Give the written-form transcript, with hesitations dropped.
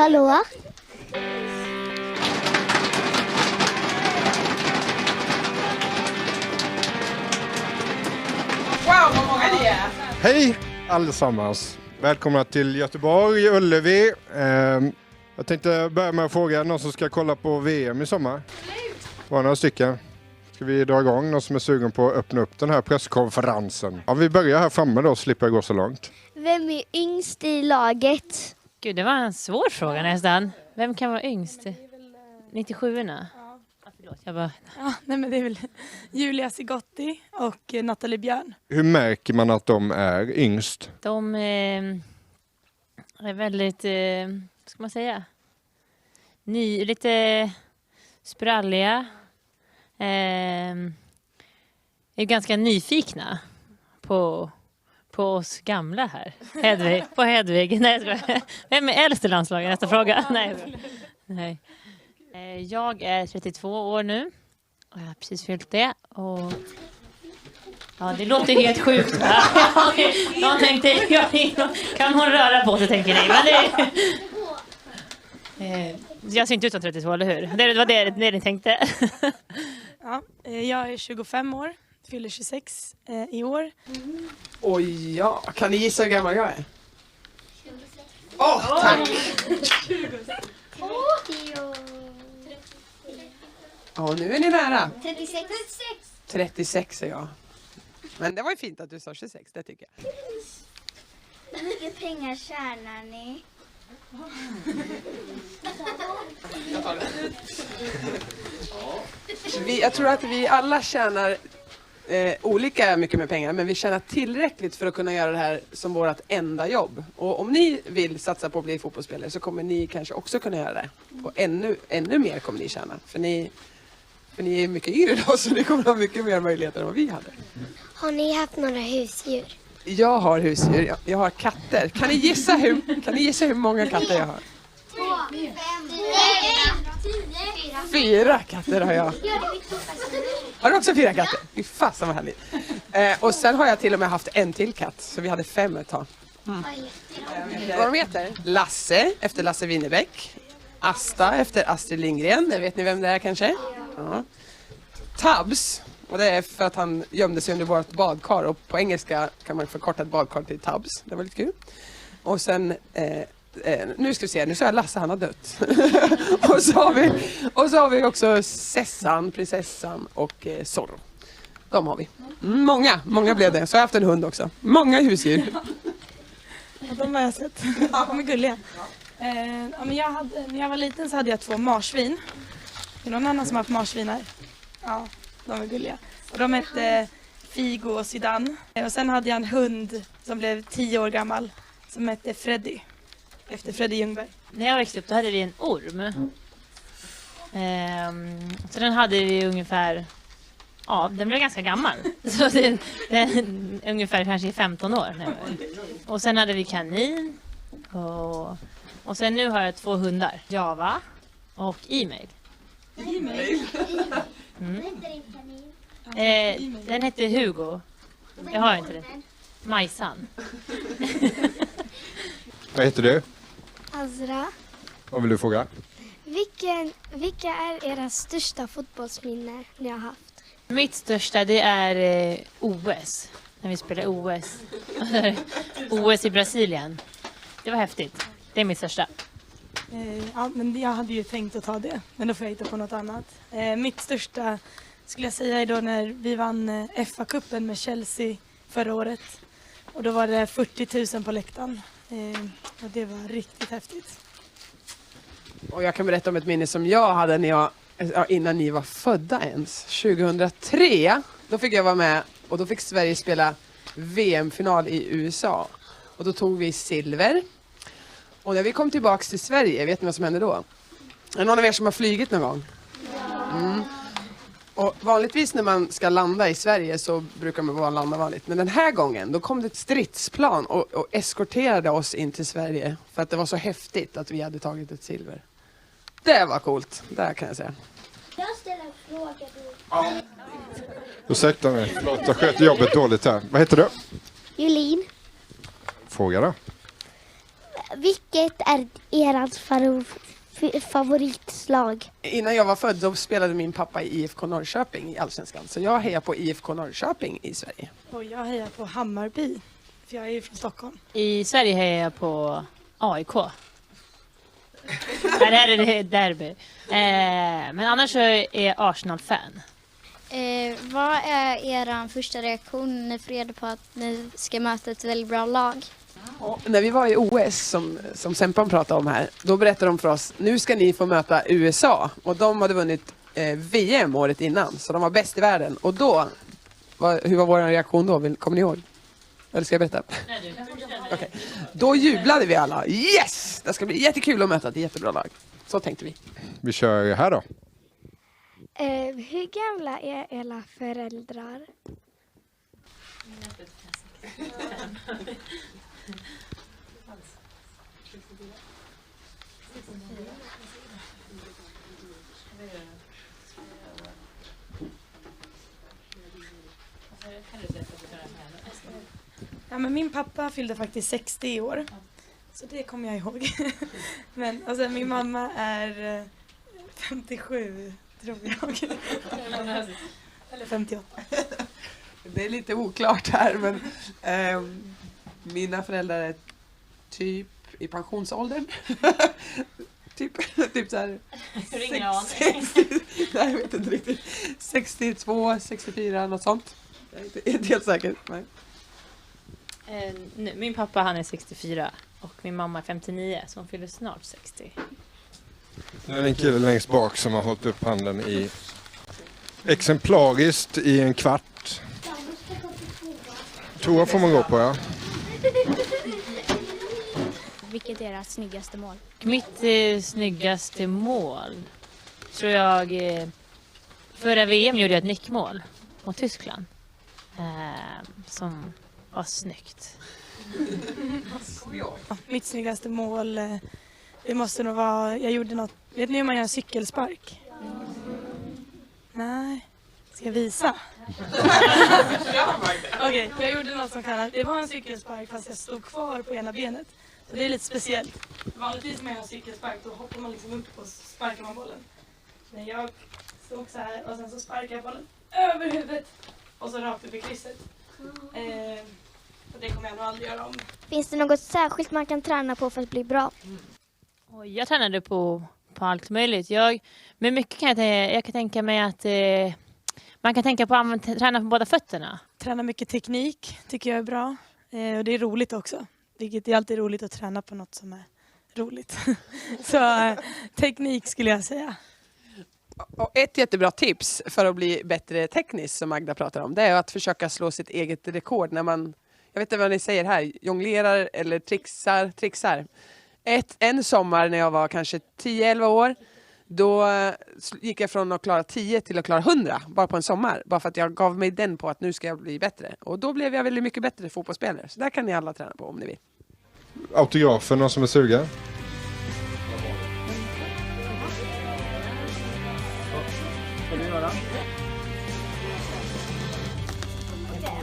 Hallå? Wow, vad många ni är! Hej allesammans! Välkomna till Göteborg, Ullevi. Jag tänkte börja med att fråga någon som ska kolla på VM i sommar. Var några stycken. Ska vi dra igång? Någon som är sugen på att öppna upp den här presskonferensen? Ja, vi börjar här framme då, slipper gå så långt. Vem är yngst i laget? Gud, det var en svår fråga nästan. Vem kan vara yngst? 97-orna? Ja. Förlåt, jag bara... Ja, nej men det är väl Julia Sigotti och Nathalie Björn. Hur märker man att de är yngst? De är väldigt, vad ska man säga? Lite spralliga. Är ganska nyfikna på oss gamla här. Hedvig. Nej, jag skojar. Vem är äldst i landslaget? Nästa fråga. Nej. Jag är 32 år nu. Och jag har precis fyllt det. Och ja, det låter helt sjukt. Jag tänkte, kan hon röra på sig, tänker ni. Men jag ser inte ut som 32, eller hur? Det var det ni tänkte. Ja, jag är 25 år, fyller 26 i år. Oj, ja. Kan ni gissa hur gammal jag är? Åh, tack! Ja, nu är ni nära. 36 är jag. Men det var ju fint att du sa 26, det tycker jag. Hur mycket pengar tjänar ni? Jag tror att vi alla tjänar olika mycket med pengar, men vi tjänar tillräckligt för att kunna göra det här som vårt enda jobb. Och om ni vill satsa på att bli fotbollsspelare så kommer ni kanske också kunna göra det. Och ännu mer kommer ni tjäna. För ni är mycket yngre idag, så ni kommer ha mycket mer möjligheter än vad vi hade. Har ni haft några husdjur? Jag har husdjur, jag har katter. Kan ni gissa hur många katter jag har? 2, 5, 10, 4 katter har jag. Har du också 4 katter? Fy fasen vad härligt. Och sen har jag till och med haft en till katt. Så vi hade 5 ett tag. Vad de heter? Lasse efter Lasse Winnerbäck. Asta efter Astrid Lindgren. Det vet ni vem det är kanske? Ja. Tabs. Och det är för att han gömde sig under vårt badkar. Och på engelska kan man förkorta ett badkar till Tabs. Det var lite kul. Och sen... nu ska vi se, nu sa jag Lasse, han har dött. och så har vi också Sessan, prinsessan och Zorro. De har vi. Många blev det. Så har jag haft en hund också. Många husdjur. Ja, de har jag sett. De är gulliga. Ja, men när jag var liten så hade jag 2 marsvin. Är det någon annan som har haft marsvin här? Ja, de är gulliga. Och de hette Figo och Zidane. Och sen hade jag en hund som blev 10 år gammal som hette Freddy. Efter Freddy Ljungberg. När jag växte upp då hade vi en orm. Så den hade vi ungefär... Ja, den blev ganska gammal. Så den ungefär kanske 15 år nu. Och sen hade vi kanin. Och sen nu har jag 2 hundar. Java och e-mail. Den heter Hugo. Jag har inte det. Majsan. Vad heter du? Azra. Vad vill du fråga? Vilka är era största fotbollsminnen ni har haft? Mitt största det är OS. När vi spelade OS. OS i Brasilien. Det var häftigt. Det är mitt största. Ja, men jag hade ju tänkt att ta det. Men då får jag hitta på något annat. Mitt största skulle jag säga är då när vi vann FA-cupen med Chelsea förra året. Och då var det 40 000 på läktaren. Och det var riktigt häftigt. Och jag kan berätta om ett minne som jag hade innan ni var födda ens. 2003. Då fick jag vara med och då fick Sverige spela VM-final i USA. Och då tog vi silver. Och när vi kom tillbaka till Sverige, vet ni vad som hände då? Är det någon av er som har flygit någon gång? Mm. Och vanligtvis när man ska landa i Sverige så brukar man bara landa vanligt. Men den här gången, då kom det ett stridsplan och eskorterade oss in till Sverige. För att det var så häftigt att vi hade tagit ett silver. Det var coolt, det kan jag säga. Jag ställer en fråga. Ursäkta mig, förlåt, jag sköter jobbet dåligt här. Vad heter du? Julin. Fråga då. Vilket är ert favoritslag? Innan jag var född då spelade min pappa i IFK Norrköping i Allsvenskan. Så jag hejar på IFK Norrköping i Sverige. Och jag hejar på Hammarby, för jag är ju från Stockholm. I Sverige hejar jag på AIK. Nej, det här är det derby. Men annars så är jag Arsenal-fan. Vad är er första reaktion när ni får reda på att ni ska möta ett väldigt bra lag? Och när vi var i OS som Sempan pratade om här, då berättade de för oss, nu ska ni få möta USA. Och de hade vunnit VM året innan, så de var bäst i världen. Och då, hur var vår reaktion då? Kommer ni ihåg? Eller ska jag berätta? Okay. Då jublade vi alla. Yes! Det ska bli jättekul att möta ett jättebra lag. Så tänkte vi. Vi kör här då. Hur gamla är era föräldrar? Ja, men min pappa fyllde faktiskt 60 i år. Så det kommer jag ihåg. Men alltså, min mamma är 57, tror jag. Eller 58. Det är lite oklart här, men mina föräldrar är typ i pensionsåldern. typ så här. Nej, jag vet inte riktigt. 62, 64, något sånt. Jag är inte helt säker. Nej. Min pappa han är 64 och min mamma är 59 så hon fyller snart 60. Det är en kille längst bak som har hållit upp handen i exemplariskt i en kvart. Toa får man gå på, ja. Vilket är ert snyggaste mål? Mitt snyggaste mål tror jag förra VM gjorde jag ett nickmål mot Tyskland som var snyggt. Mitt snyggaste mål, det måste nog vara, jag gjorde något, vet ni hur man gör en cykelspark? Nej, ska jag visa? Okej, jag gjorde något som kallas, det var en cykelspark fast jag stod kvar på ena benet. Så det är lite speciellt. Vanligtvis när man gör en cykelspark då hoppar man liksom upp och sparkar man bollen. Men jag stod så här och sen så sparkade jag bollen över huvudet och så rakt upp i krysset. Och det kommer jag nog aldrig göra om. Finns det något särskilt man kan träna på för att bli bra? Jag tränade på allt möjligt. Men mycket jag kan tänka mig att man kan tänka på att träna på båda fötterna. Träna mycket teknik tycker jag är bra. Och det är roligt också. Vilket är alltid roligt att träna på något som är roligt. Så teknik skulle jag säga. Och ett jättebra tips för att bli bättre tekniskt som Magda pratar om, det är att försöka slå sitt eget rekord när man, jag vet inte vad ni säger här, jonglerar eller trixar. En sommar när jag var kanske 10-11 år, då gick jag från att klara 10 till att klara 100 bara på en sommar. Bara för att jag gav mig den på att nu ska jag bli bättre. Och då blev jag väldigt mycket bättre fotbollsspelare. Så där kan ni alla träna på om ni vill. Autografer, någon som är sugen? Ska du göra? Okay.